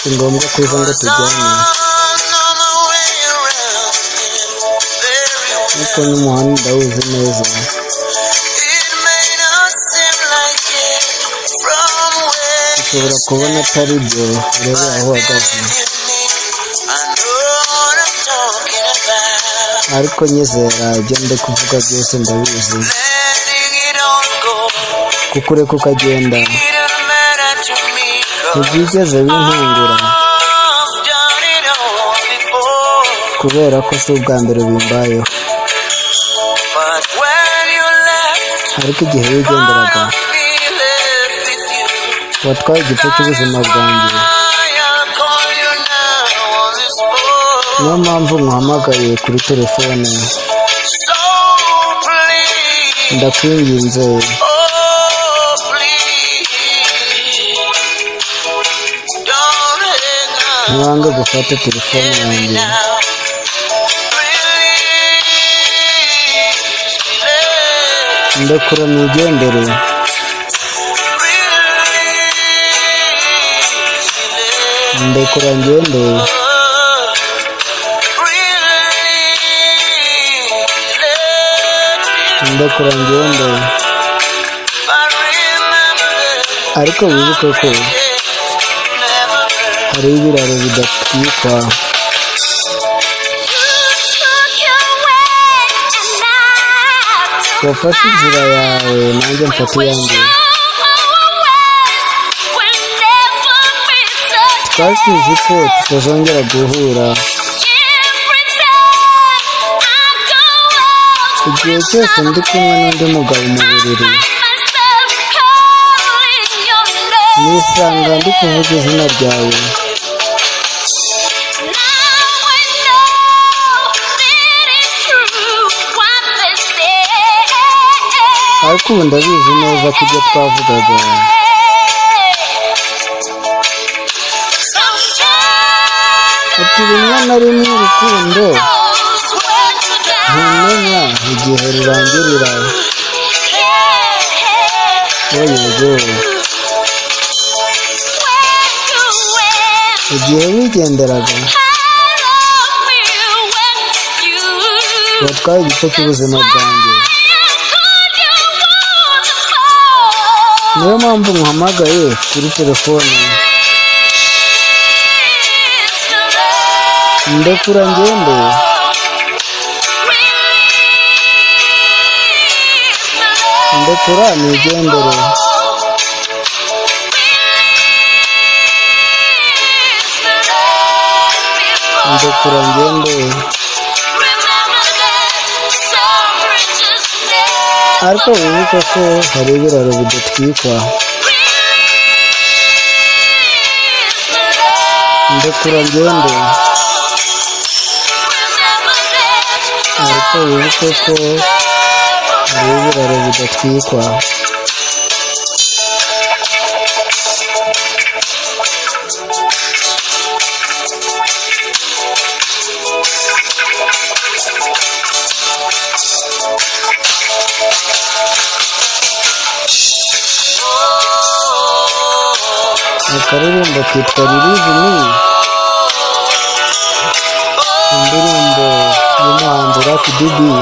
si ngombwa kuza ngo tujyane, kuko n'umuhanda ndawuzi neza. Ushobora kubona atari byo, urebe aho uhagaze, ariko nyizera ibyo ndi kuvuga byose ndabizi, kuko ureka ukagenda ntibyigeze bintungura, kubera ko si ubwa mbere bimbayeho. Ariko igihe wigenderaga watwaye igice cy'ubuzima bwanjye, niyo mpamvu nkuhamagaye kuri telefone. Ndakwinginze ntiwange gufata telefone yanjye, ndekura nigendere. Ndekura ngende, ndekura ngende, ariko wibuke ko hari ibiraro bidatwikwa. Wafata inzira yawe nanjye mfata iyanjye, twasize ko tutazongera guhura. Igihe cyose ndi kumwe n'undi mugabo mu buriri, nisanga ndi kuvuga izina ryawe. Ariko ubu ndabizi neza ko ibyo twavugaga ati rimwe na rimwe urukundo ntumenya igihe rurangirira. Yego, igihe wigenderaga watwaye igice cy'ubuzima bwanjye, niyo mpamvu nkuhamagaye kuri telefone. Ndekura ngende, ndekura nigendere. Ndekura ngende, ariko wibuke ko hari ibiraro bidatwikwa. Ndekura ngende, ariko wibuke ko hari ibiraro bidatwikwa. Akaririmbo kitwa Ririzi ni indirimbo y'umuhanzi Lucky Dube.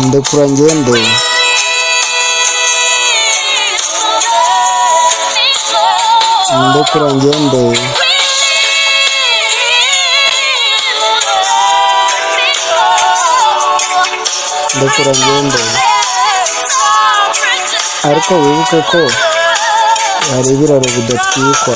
Ndekura ngende, ndekura ngende, ndekura ngende, ariko wibuke ko hari ibiraro bidatwikwa.